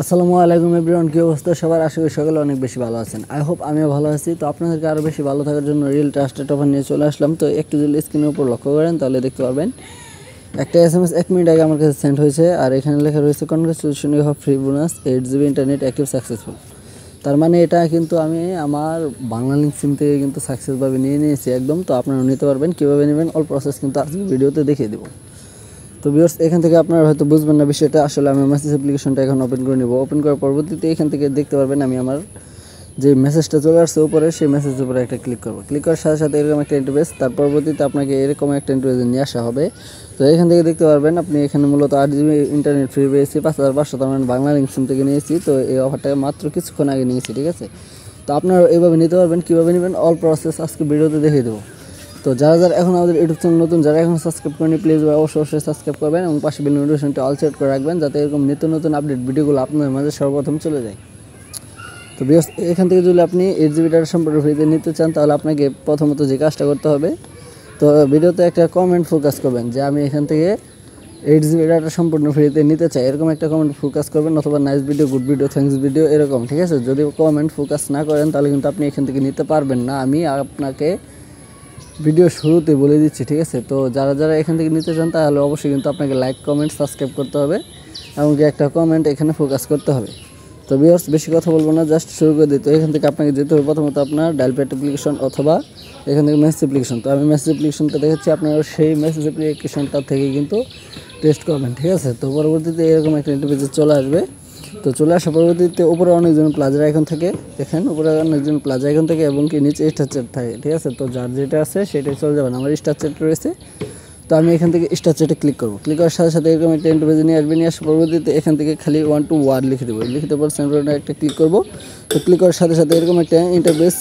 আসসালামু আলাইকুম এভরিওয়ান, কি অবস্থা সবার? আশা করি সকলে অনেক বেশি ভালো আছেন। আই হোপ আমিও ভালো আছি। তো আপনাদেরকে আরও বেশি ভালো থাকার জন্য রিয়েল ট্রাস্টেড অফার নিয়ে চলে আসলাম। তো একটু যদি স্ক্রিনের উপর লক্ষ্য করেন তাহলে দেখতে পারবেন একটা SMS 1 মিনিট আগে আমার কাছে সেন্ড হয়েছে, আর এখানে লেখা রয়েছে congratulation, you have free bonus 8 GB internet active successful. তার মানে এটা কিন্তু আমি আমার বাংলালিংক সিম থেকে কিন্তু সাকসেসভাবে নিয়ে নিয়েছি একদম। তো আপনারা নিতে পারবেন, কীভাবে নেবেন অল প্রসেস কিন্তু আজকে ভিডিওতে দেখিয়ে দেবো। তো ভিউয়ার্স, এখান থেকে আপনারা হয়তো বুঝবেন না বিষয়টা। আসলে আমি মেসেজ অ্যাপ্লিকেশনটা এখন ওপেন করে নেব। ওপেন করার পরবর্তীতে এখান থেকে দেখতে পারবেন আমি আমার যে মেসেজটা চলে আসছে উপরে, সেই মেসেজের উপরে একটা ক্লিক করব। ক্লিক করার সাথে সাথে এরকম একটা ইন্টারফেস, তার পরবর্তীতে আপনাকে এরকম একটা ইন্টারফেসে নিয়ে আসা হবে। তো এখান থেকে দেখতে পারবেন আপনি এখানে মূলত 8 GB ইন্টারনেট ফ্রি পেয়েছি 5500, তার মানে বাংলালিংক সিম থেকে নিয়েছি। তো এই অফারটা মাত্র কিছুক্ষণ আগে নিয়েছি, ঠিক আছে? তো আপনারা এইভাবে নিতে পারবেন। কীভাবে নেবেন অল প্রসেস আজকে ভিডিওতে দেখিয়ে দেবো। তো যারা যারা এখন আমাদের ইউটিউব চ্যানেল নতুন, যারা এখন সাবস্ক্রাইব করেনি, প্লিজ অবশ্যই সাবস্ক্রাইব করবেন এবং পাশে বেল নোটিফিকেশনটা অল সেট করে রাখবেন, যাতে এরকম নিত্য নতুন আপডেট ভিডিওগুলো আপনাদের মাঝে সর্বপ্রথম চলে যায়। তো ভিউয়ার্স, এখান থেকে যদি আপনি 8 GB ডাটা সম্পর্কে ফ্রিতে নিতে চান, তাহলে আপনাকে প্রথমত যে কাজটা করতে হবে, তো ভিডিওতে একটা কমেন্ট ফোকাস করবেন যে আমি এখান থেকে 8 GB ডাটা সম্পূর্ণ ফ্রিতে নিতে চাই, এরকম একটা কমেন্ট ফোকাস করবেন, অথবা nice video, good video, thanks video, এরকম, ঠিক আছে? যদি কমেন্ট ফোকাস না করেন তাহলে কিন্তু আপনি এখান থেকে নিতে পারবেন না। আমি আপনাকে ভিডিও শুরুতে বলে দিচ্ছি, ঠিক আছে? তো যারা যারা এখান থেকে নিতে চান তাহলে অবশ্যই কিন্তু আপনাকে লাইক, কমেন্ট, সাবস্ক্রাইব করতে হবে, এমনকি একটা কমেন্ট এখানে ফোকাস করতে হবে। তো ভিউয়ার্স, বেশি কথা বলবো না, জাস্ট শুরু করে দিই। তো এখান থেকে আপনাকে যেতে হবে প্রথমত আপনার ডায়াল প্যাড অ্যাপ্লিকেশন, অথবা এখান থেকে মেসেজ অ্যাপ্লিকেশন। তো আমি মেসেজ অ্যাপ্লিকেশনটা দেখাচ্ছি, আপনারা সেই মেসেজ অ্যাপ্লিকেশনটা থেকে কিন্তু টেস্ট করবেন, ঠিক আছে? তো পরবর্তীতে এরকম একটা ইন্টারফেসে চলে আসবে। তো চলে আসার পরবর্তীতে উপরে অনেকজন প্লাজার আইকন থাকে, দেখেন উপরে অনেকজন প্লাজার আইকন থাকে এবং কি নিচে স্টার চ্যাট থাকে, ঠিক আছে? তো যার যেটা আছে সেটাই চলে যাবেন। আমার স্টার চ্যাট রয়েছে, তো আমি এখান থেকে স্টার চ্যাটে ক্লিক করবো। ক্লিক করার সাথে সাথে এরকম একটা ইন্টারফেসে নিয়ে আসবে। নিয়ে আসার পরবর্তীতে এখান থেকে খালি 1 to 1 লিখে দেবো। লিখে দেওয়ার পর সেন্টারে একটা ক্লিক করবো। তো ক্লিক করার সাথে সাথে এরকম একটা ইন্টারফেস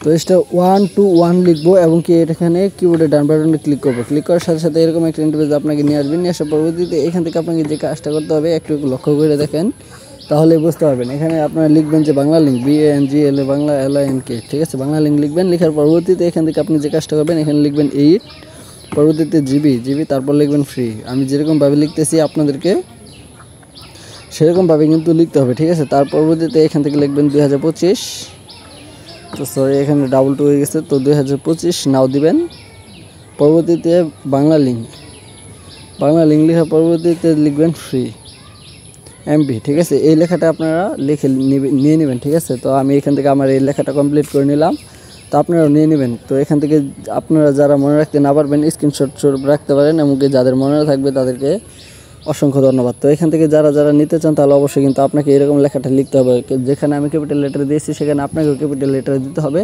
তো এটা 1 to 1 লিখবো এবং কি এখানে কিবোর্ডে ডান বাটনে ক্লিক করবো। ক্লিক করার সাথে সাথে এরকম একটা ইন্টারফেস আপনাকে নিয়ে আসবেন। নিয়ে আসার পরবর্তীতে এখান থেকে আপনাকে যে কাজটা করতে হবে একটু লক্ষ্য করে দেখেন, তাহলে বুঝতে পারবেন। এখানে আপনারা লিখবেন যে Bangla link, BANGLA, Bangla LINK, ঠিক আছে? বাংলা লিঙ্ক লিখবেন। লেখার পরবর্তীতে এখান থেকে আপনি যে কাজটা করবেন, এখানে লিখবেন 8, পরবর্তীতে GB, তারপর লিখবেন ফ্রি। আমি যেরকমভাবে লিখতেছি আপনাদেরকে সেরকমভাবে কিন্তু লিখতে হবে, ঠিক আছে? তার পরবর্তীতে এখান থেকে লিখবেন 2025, তো সরি এখানে ডাবল টু হয়ে গেছে, তো 2025 নাও দিবেন। পরবর্তীতে বাংলা লিঙ্ক লেখার পরবর্তীতে লিখবেন ফ্রি MB, ঠিক আছে? এই লেখাটা আপনারা লিখে নিয়ে নেবেন, ঠিক আছে? তো আমি এখান থেকে আমার এই লেখাটা কমপ্লিট করে নিলাম, তো আপনারাও নিয়ে নেবেন। তো এখান থেকে আপনারা যারা মনে রাখতে না পারবেন স্ক্রিনশট রাখতে পারেন, এমনকি যাদের মনে থাকবে তাদেরকে অসংখ্য ধন্যবাদ। তো এখান থেকে যারা যারা নিতে চান তাহলে অবশ্যই কিন্তু আপনাকে এরকম লেখাটা লিখতে হবে। যেখানে আমি ক্যাপিটাল লেটার দিয়েছি সেখানে আপনাকেও ক্যাপিটাল লেটার দিতে হবে,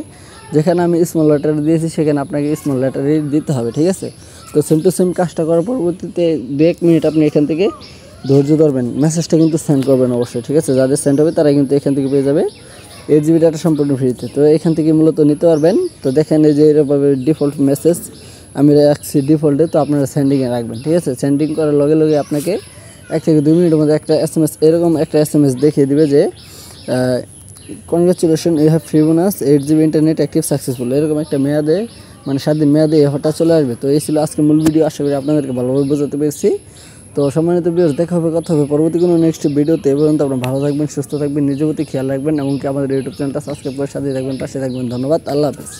যেখানে আমি স্মল লেটার দিয়েছি সেখানে আপনাকে স্মল লেটারই দিতে হবে, ঠিক আছে? তো সেম টু সেম কাজটা করার পরবর্তীতে 1 মিনিট আপনি এখান থেকে ধৈর্য ধরবেন। মেসেজটা কিন্তু সেন্ড করবেন অবশ্যই, ঠিক আছে? যাদের সেন্ড হবে তারা কিন্তু এখান থেকে পেয়ে যাবে 8 GB ডাটা সম্পূর্ণ ফ্রিতে। তো এখান থেকে মূলত নিতে পারবেন। তো দেখেন এই যে এরকমভাবে ডিফল্ট মেসেজ আমি রাখছি ডিফল্টে, তো আপনারা সেন্ডিংয়ে রাখবেন, ঠিক আছে? সেন্ডিং করার লগে লগে আপনাকে 1 থেকে 2 মিনিটের মধ্যে একটা SMS, এরকম একটা SMS দেখিয়ে দিবে যে congratulation, you have free bonus 8 GB internet active successful. এরকম একটা মেয়াদে, মানে 7 দিন মেয়াদে এই অফারটা চলে আসবে। তো এই ছিল আজকের মূল ভিডিও। আশা করি আপনাদেরকে ভালোভাবে বোঝাতে পেরেছি। তো সম্মানিত ভিউয়ার্স, দেখা হবে, কথা হবে পরবর্তী কোনো নেক্সট ভিডিওতে। এ পর্যন্ত আপনারা ভালো থাকবেন, সুস্থ থাকবেন, নিজের প্রতি খেয়াল রাখবেন, এমনকি আমাদের ইউটিউব চ্যানেলটা সাবস্ক্রাইব করে সাথে থাকবেন, পাশে থাকবেন। ধন্যবাদ, আল্লাহ হাফেজ।